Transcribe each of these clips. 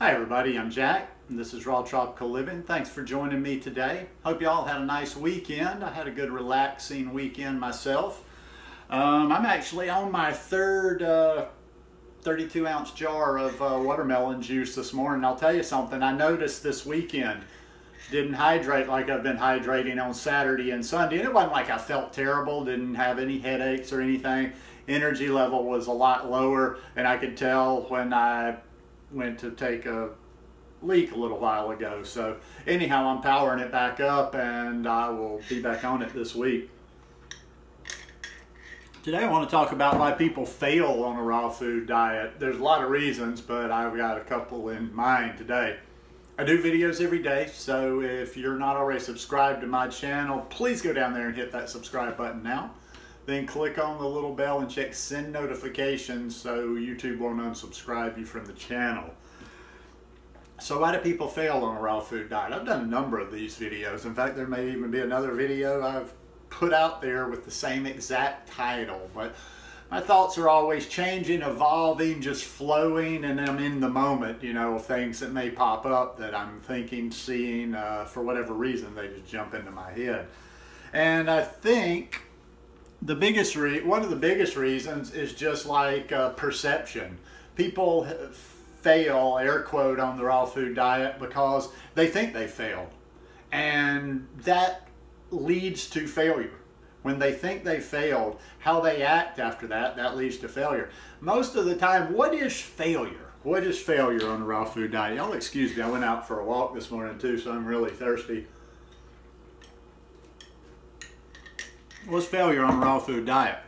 Hi everybody, I'm Jack, and this is Raw Tropical Living. Thanks for joining me today. Hope you all had a nice weekend. I had a good relaxing weekend myself. I'm actually on my third 32-ounce jar of watermelon juice this morning. I'll tell you something, I noticed this weekend, didn't hydrate like I've been hydrating on Saturday and Sunday. And it wasn't like I felt terrible, didn't have any headaches or anything. Energy level was a lot lower, and I could tell when I went to take a leak a little while ago. So anyhow, I'm powering it back up, and I will be back on it this week. Today I want to talk about why people fail on a raw food diet. There's a lot of reasons, but I've got a couple in mind today. I do videos every day, so if you're not already subscribed to my channel, please go down there and hit that subscribe button now. Then click on the little bell and check send notifications so YouTube won't unsubscribe you from the channel. So why do people fail on a raw food diet? I've done a number of these videos. In fact, there may even be another video I've put out there with the same exact title. But my thoughts are always changing, evolving, just flowing, and I'm in the moment, you know, things that may pop up that I'm thinking, seeing, for whatever reason, they just jump into my head. And I think one of the biggest reasons is just like perception. People fail, air quote, on the raw food diet because they think they failed. And that leads to failure. When they think they failed, how they act after that, that leads to failure. Most of the time, what is failure? What is failure on the raw food diet? Y'all excuse me, I went out for a walk this morning too, so I'm really thirsty. What's failure on a raw food diet?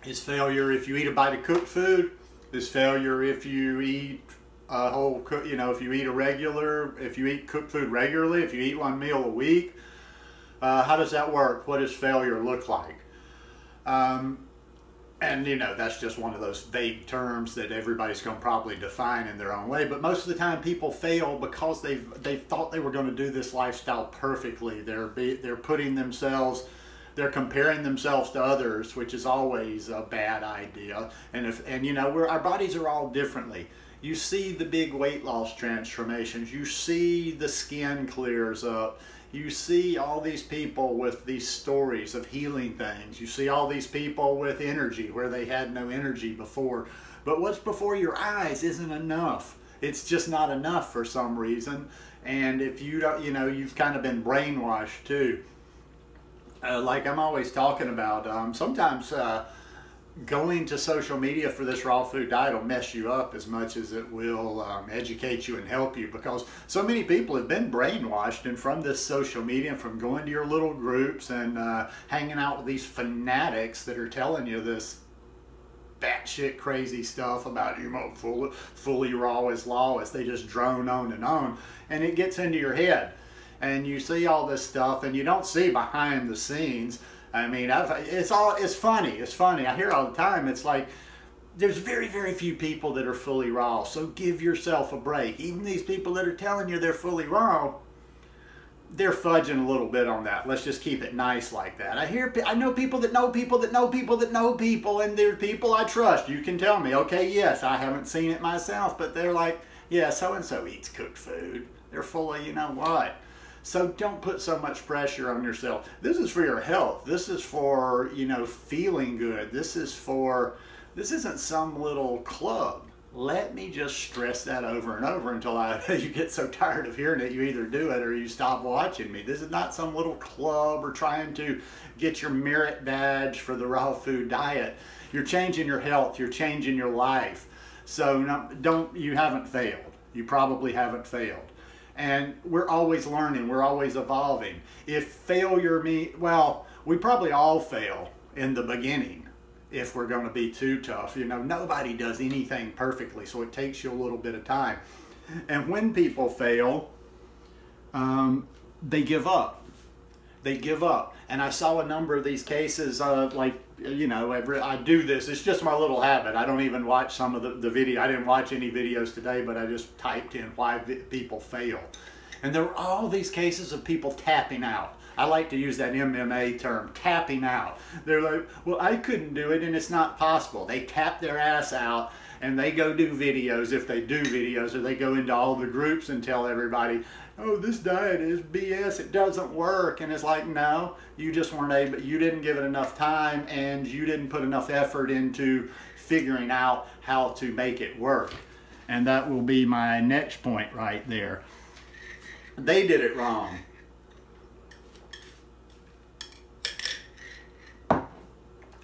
Is failure if you eat a bite of cooked food? Is failure if you eat a whole, you know, if you eat cooked food regularly, if you eat one meal a week? How does that work? What does failure look like? And you know, that's just one of those vague terms that everybody's going to probably define in their own way. But most of the time people fail because they thought they were going to do this lifestyle perfectly. They're putting themselves, they're comparing themselves to others, which is always a bad idea. And you know, our bodies are all differently. You see the big weight loss transformations. You see the skin clears up. You see all these people with these stories of healing things. You see all these people with energy where they had no energy before. But what's before your eyes isn't enough. It's just not enough for some reason. And if you don't, you know, you've kind of been brainwashed too. Like I'm always talking about, sometimes going to social media for this raw food diet will mess you up as much as it will educate you and help you, because so many people have been brainwashed, and from this social media and from going to your little groups and hanging out with these fanatics that are telling you this batshit crazy stuff about, you know, fully raw is law, as they just drone on, and it gets into your head. And you see all this stuff, and you don't see behind the scenes. I mean, it's funny. It's funny. I hear all the time. It's like there's very, very few people that are fully raw. So give yourself a break. Even these people that are telling you they're fully raw, they're fudging a little bit on that. Let's just keep it nice like that. I know people that know people that know people that know people, and they're people I trust. You can tell me, okay, yes, I haven't seen it myself, but they're like, yeah, so and so eats cooked food. They're full of, you know what. So don't put so much pressure on yourself. This is for your health. This is for, you know, feeling good. This isn't some little club. Let me just stress that over and over until you get so tired of hearing it, you either do it or you stop watching me. This is not some little club or trying to get your merit badge for the raw food diet. You're changing your health. You're changing your life. So you haven't failed. You probably haven't failed. And we're always learning, we're always evolving. If failure well, we probably all fail in the beginning if we're going to be too tough. You know, nobody does anything perfectly, so it takes you a little bit of time. And when people fail, they give up. They give up. And I saw a number of these cases, like, you know, I do this. It's just my little habit. I don't even watch some of the video. I didn't watch any videos today, but I just typed in why people fail. And there were all these cases of people tapping out. I like to use that MMA term, tapping out. They're like, well, I couldn't do it and it's not possible. They tap their ass out and they go do videos, if they do videos, or they go into all the groups and tell everybody, oh, this diet is BS, it doesn't work. And it's like, no, you just weren't able, you didn't give it enough time, and you didn't put enough effort into figuring out how to make it work. And that will be my next point right there. They did it wrong.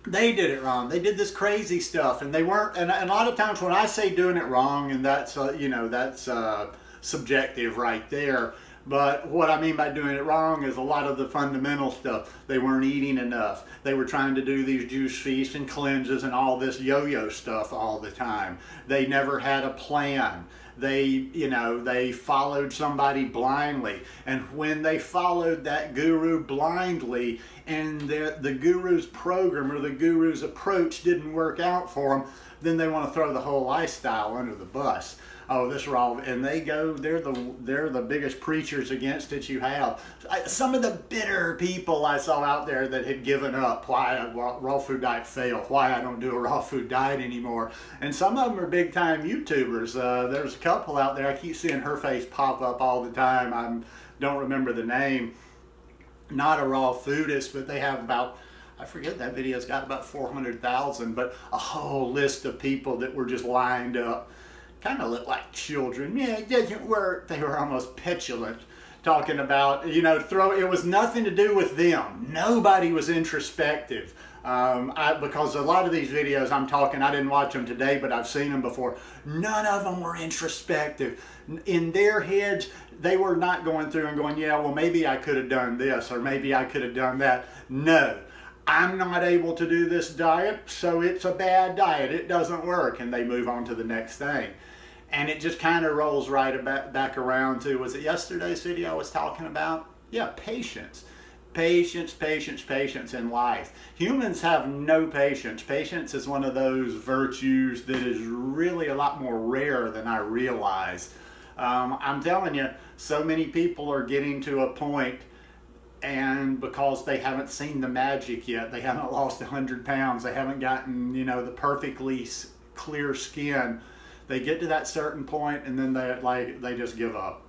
They did it wrong. They did this crazy stuff, and they weren't. And a lot of times when I say doing it wrong, and that's you know, that's subjective right there. But what I mean by doing it wrong is a lot of the fundamental stuff. They weren't eating enough. They were trying to do these juice feasts and cleanses and all this yo-yo stuff all the time. They never had a plan. They, you know, they followed somebody blindly. And when they followed that guru blindly, and the guru's program or the guru's approach didn't work out for them, then they want to throw the whole lifestyle under the bus. Oh, this raw, and they go, they're the biggest preachers against it you have. Some of the bitter people I saw out there that had given up, why a raw food diet failed, why I don't do a raw food diet anymore. And some of them are big time YouTubers. There's a couple out there, I keep seeing her face pop up all the time. I don't remember the name. Not a raw foodist, but they have about, I forget, that video's got about 400,000, but a whole list of people that were just lined up. Kind of looked like children. Yeah, it doesn't work. They were almost petulant, talking about, you know, it was nothing to do with them. Nobody was introspective. Because a lot of these videos I'm talking, I didn't watch them today, but I've seen them before. None of them were introspective. In their heads, they were not going through and going, yeah, well, maybe I could have done this, or maybe I could have done that. No. I'm not able to do this diet, so it's a bad diet. It doesn't work. And they move on to the next thing. And it just kind of rolls right back around to, was it yesterday's video I was talking about? Yeah, patience. Patience, patience, patience in life. Humans have no patience. Patience is one of those virtues that is really a lot more rare than I realize. I'm telling you, so many people are getting to a point, and because they haven't seen the magic yet, they haven't lost 100 pounds, they haven't gotten, you know, the perfectly clear skin, they get to that certain point and then they just give up.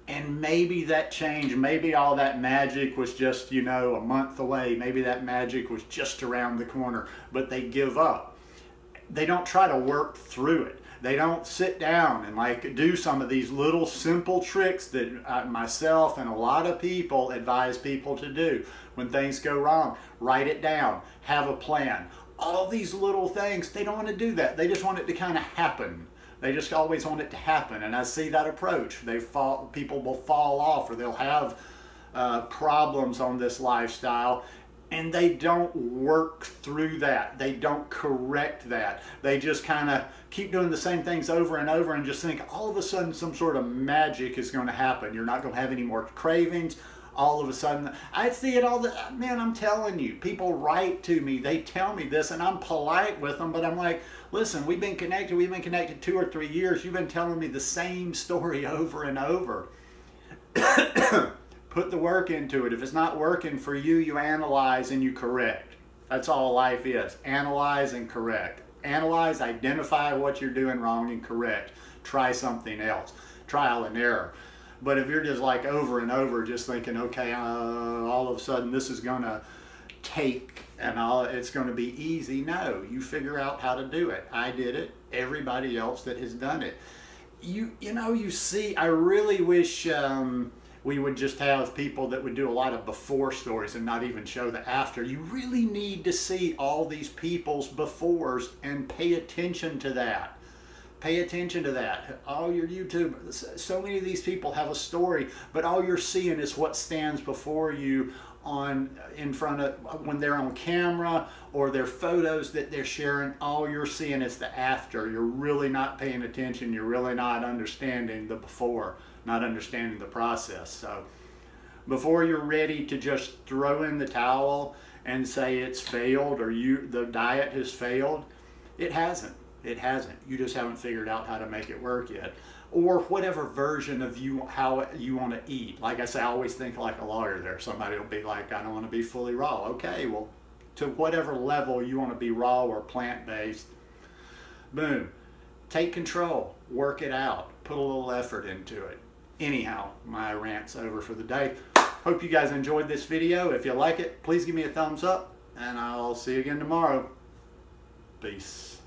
And maybe that change, maybe all that magic was just, you know, a month away, maybe that magic was just around the corner, but they give up. They don't try to work through it. They don't sit down and like do some of these little simple tricks that myself and a lot of people advise people to do. When things go wrong, write it down, have a plan. All these little things, they don't want to do that. They just want it to kind of happen. They just always want it to happen. And I see that approach. People will fall off, or they'll have problems on this lifestyle, and they don't work through that. They don't correct that. They just kind of keep doing the same things over and over and just think all of a sudden some sort of magic is going to happen. You're not going to have any more cravings. All of a sudden, I see it all the, man, I'm telling you, people write to me, they tell me this, and I'm polite with them, but I'm like, listen, we've been connected 2 or 3 years, you've been telling me the same story over and over. Put the work into it. If it's not working for you, you analyze and you correct. That's all life is. Analyze and correct. Analyze, identify what you're doing wrong, and correct. Try something else. Trial and error. But if you're just like over and over just thinking, okay, all of a sudden this is going to take and it's going to be easy. No, you figure out how to do it. I did it. Everybody else that has done it. You know, you see, I really wish we would just have people that would do a lot of before stories and not even show the after. You really need to see all these people's befores and pay attention to that. Pay attention to that. All your YouTube, so many of these people have a story, but all you're seeing is what stands before you in front of, when they're on camera or their photos that they're sharing. All you're seeing is the after. You're really not paying attention. You're really not understanding the before, not understanding the process. So before you're ready to just throw in the towel and say it's failed or the diet has failed, it hasn't. It hasn't. You just haven't figured out how to make it work yet. Or whatever version of how you want to eat. Like I say, I always think like a lawyer there. Somebody will be like, I don't want to be fully raw. Okay, well, to whatever level you want to be raw or plant-based, boom. take control, work it out, put a little effort into it. Anyhow, my rant's over for the day. Hope you guys enjoyed this video. If you like it, please give me a thumbs up, and I'll see you again tomorrow. Peace.